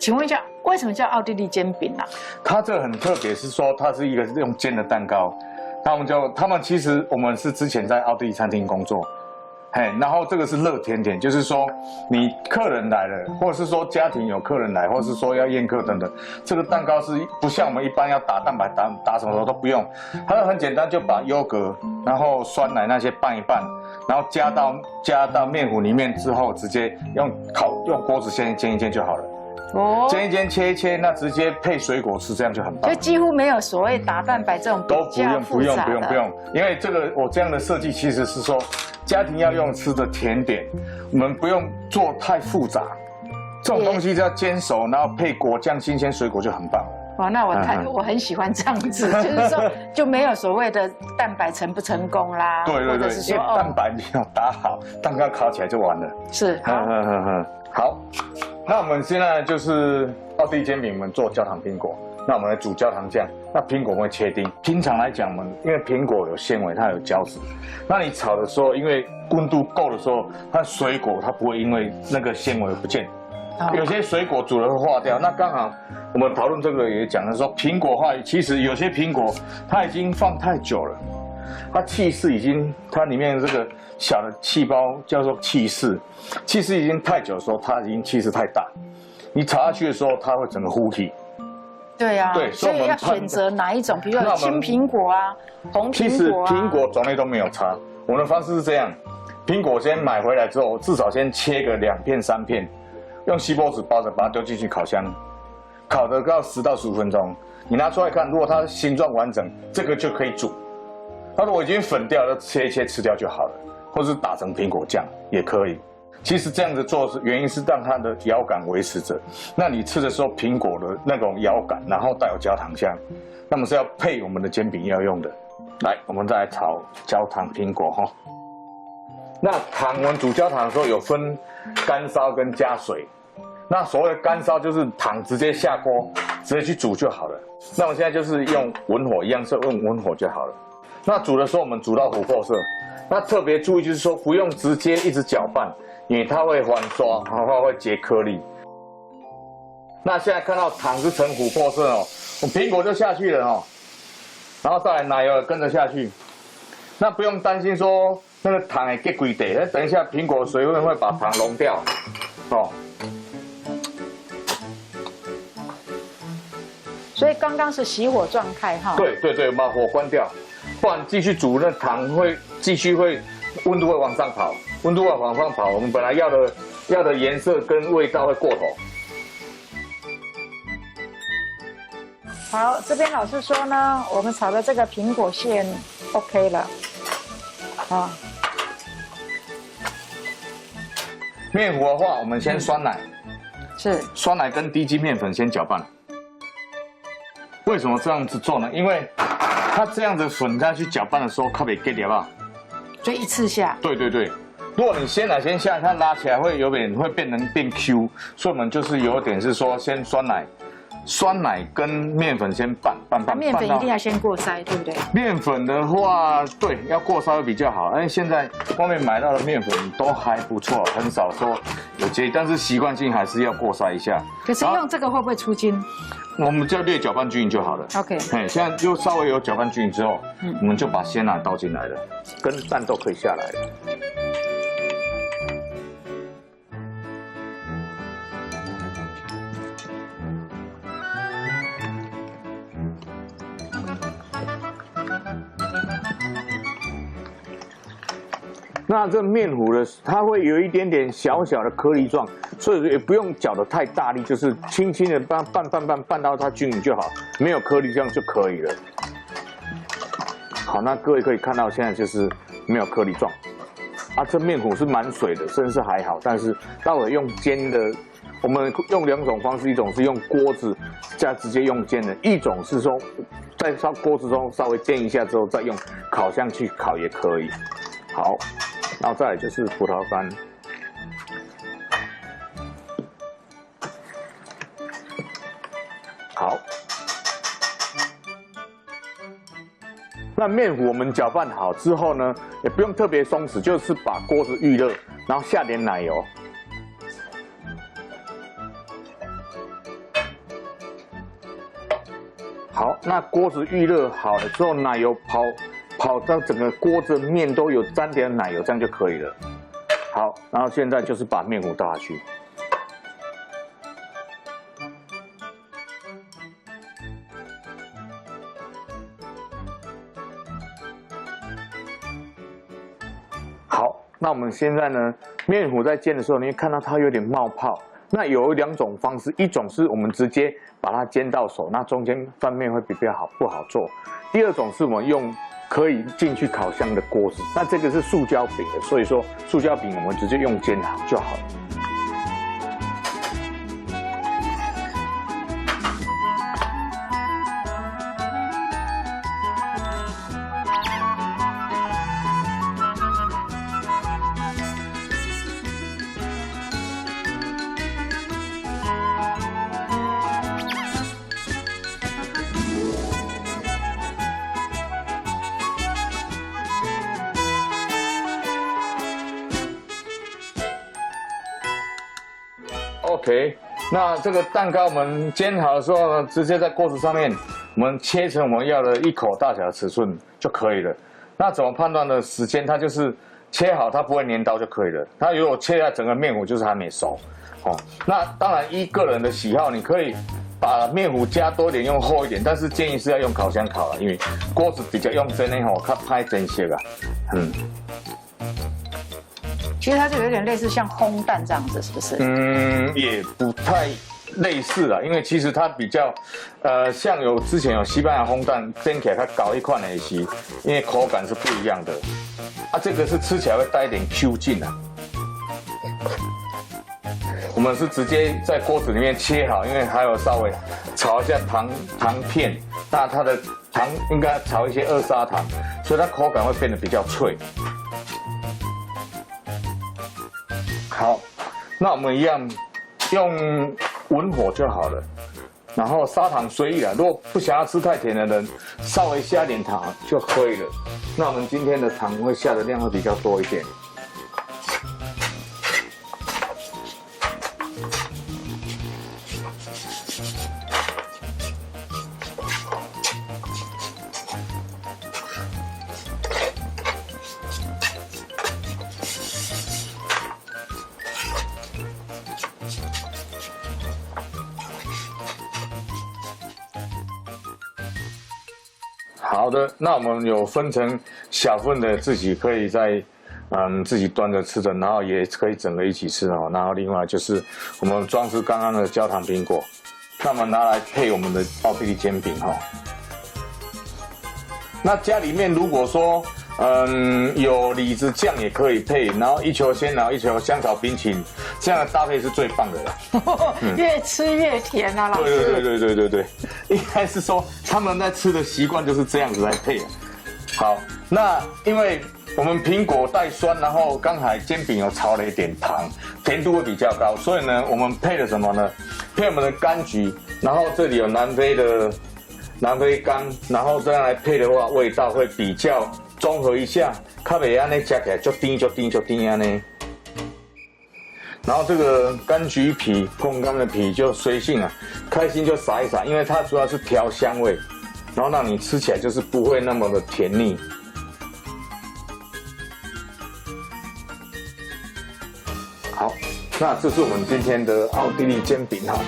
请问一下，为什么叫奥地利煎饼啊？它这个很特别，是说它是一个用煎的蛋糕。他们其实我们是之前在奥地利餐厅工作，然后这个是热甜点，就是说你客人来了，或者是说家庭有客人来，或者是说要宴客等等，这个蛋糕是不像我们一般要打蛋白打什么都不用，它很简单，就把优格，然后酸奶那些拌一拌，然后加到面糊里面之后，直接用锅子先煎一煎就好了。哦，煎一煎，切一切，那直接配水果吃，这样就很棒。就几乎没有所谓打蛋白这种都不用，因为这个我这样的设计其实是说，家庭要用吃的甜点，我们不用做太复杂，这种东西只要煎熟，然后配果酱、新鲜水果就很棒。哇，那我很喜欢这样子，就是说就没有所谓的蛋白成不成功啦。对，因为蛋白你要打好，蛋糕烤起来就完了。是，好。那我们现在就是奥地利煎饼，我们做焦糖苹果。那我们来煮焦糖酱，那苹果我们会切丁。平常来讲，我们因为苹果有纤维，它有胶质，那你炒的时候，因为温度够的时候，它水果它不会因为那个纤维不见。有些水果煮了会化掉。那刚好我们讨论这个也讲了说，苹果的话，其实有些苹果它已经放太久了。它气室已经，它里面这个小的气胞叫做气室，气室已经太久的时候，它已经气室太大，你炒下去的时候，它会整个糊起。对啊，对，所以要选择哪一种，比如说青苹果啊、红苹果啊。其实苹果种类都没有差，我们的方式是这样：苹果先买回来之后，至少先切个2片3片，用锡箔纸包着，把它丢进去烤箱，烤得到10到15分钟。你拿出来看，如果它形状完整，这个就可以煮。它如果已经粉掉了，切一切吃掉就好了，或是打成苹果酱也可以。其实这样子做原因是让它的咬感维持着。那你吃的时候，苹果的那种咬感，然后带有焦糖香，那么是要配我们的煎饼要用的。来，我们再来炒焦糖苹果哈。那糖我们煮焦糖的时候有分干烧跟加水。那所谓的干烧就是糖直接下锅，直接去煮就好了。那我现在就是用文火，一样是用文火就好了。那煮的时候我们煮到琥珀色，那特别注意就是说不用直接一直搅拌，因为它会反刷，然后会结颗粒。那现在看到糖是呈琥珀色哦，我苹果就下去了哦，然后再来奶油也跟着下去。那不用担心说那个糖会结规地，那等一下苹果水分会把糖溶掉哦。所以刚刚是熄火状态哈。对，把火关掉，不然继续煮，那糖会继续温度会往上跑，温度会往上跑，我们本来要的颜色跟味道会过头。好，这边老师说呢，我们炒的这个苹果馅 OK 了，啊。面糊的话，我们先酸奶，是酸奶跟低筋面粉先搅拌。为什么这样子做呢？因为它这样子粉下去搅拌的时候，它没结掉啊。就一次下。对。如果你鲜奶先下，它拉起来会变 Q， 所以我们就是有点是说先酸奶跟面粉先拌。面粉一定要先过筛，对不对？面粉的话，对，要过筛会比较好。因为现在外面买到的面粉都还不错，很少说有结，但是习惯性还是要过筛一下。可是用这个会不会出筋？我们就略搅拌均匀就好了。OK。现在就稍微有搅拌均匀之后，我们就把鲜奶倒进来了，跟蛋都可以下来了。那这面糊的，它会有一点点小小的颗粒状，所以也不用搅得太大力，就是轻轻的拌到它均匀就好，没有颗粒这样就可以了。好，那各位可以看到现在就是没有颗粒状，啊，这面糊是蛮水的，甚至还好，但是待会用煎的，我们用2种方式，一种是用锅子加直接用煎的，一种是说在锅子中稍微煎一下之后再用烤箱去烤也可以。好。然后再来就是葡萄干，好。那面糊我们搅拌好之后呢，也不用特别松弛，就是把锅子预热，然后下点奶油，好，那锅子预热好了之后，奶油跑到整个锅子面都有沾点奶油，这样就可以了。好，然后现在就是把面糊倒下去。好，那我们现在呢，面糊在煎的时候，你会看到它有点冒泡。那有2种方式，一种是我们直接把它煎到熟，那中间翻面会比较不好做。第2种是我们用可以进去烤箱的锅子，那这个是塑胶饼的，所以说塑胶饼我们直接用煎好就好了。OK， 那这个蛋糕我们煎好的时候呢，直接在锅子上面，我们切成我们要的1口大小的尺寸就可以了。那怎么判断的时间？它就是切好，它不会粘刀就可以了。它如果切在整个面糊，就是还没熟。哦，那当然依个人的喜好，你可以把面糊加多一点，用厚一点，但是建议是要用烤箱烤了，因为锅子比较用真的吼，较歹煎些啦。其实它就有点类似像烘蛋这样子，是不是？也不太类似啦，因为其实它比较，像之前有西班牙烘蛋煎起来它搞一块的是，因为口感是不一样的。啊，这个是吃起来会带一点 Q 劲啊。我们是直接在锅子里面切好，因为还有稍微炒一下糖片，那它的糖应该炒一些2砂糖，所以它口感会变得比较脆。好，那我们一样用文火就好了，然后砂糖随意啦。如果不想要吃太甜的人，稍微下点糖就可以了。那我们今天的糖会下的量会比较多一点。好的，那我们有分成小份的，自己可以在自己端着吃的，然后也可以整个一起吃哦。然后另外就是我们装饰刚刚的焦糖苹果，那么拿来配我们的奥地利煎饼哈。那家里面如果说有李子酱也可以配，然后1球鲜奶，1球香草冰淇淋，这样的搭配是最棒的啦。越吃越甜啊，老师。对，应该是说他们在吃的习惯就是这样子来配。好，那因为我们苹果带酸，然后刚才煎饼有炒了一点糖，甜度会比较高，所以呢，我们配了什么呢？配我们的柑橘，然后这里有南非柑，然后这样来配的话，味道会比较综合一下，较袂安尼吃起来就甜安尼。然后这个柑橘皮、控柑的皮就随性啊，开心就撒一撒，因为它主要是调香味，然后让你吃起来就是不会那么的甜腻。好，那这是我们今天的奥地利煎饼哈。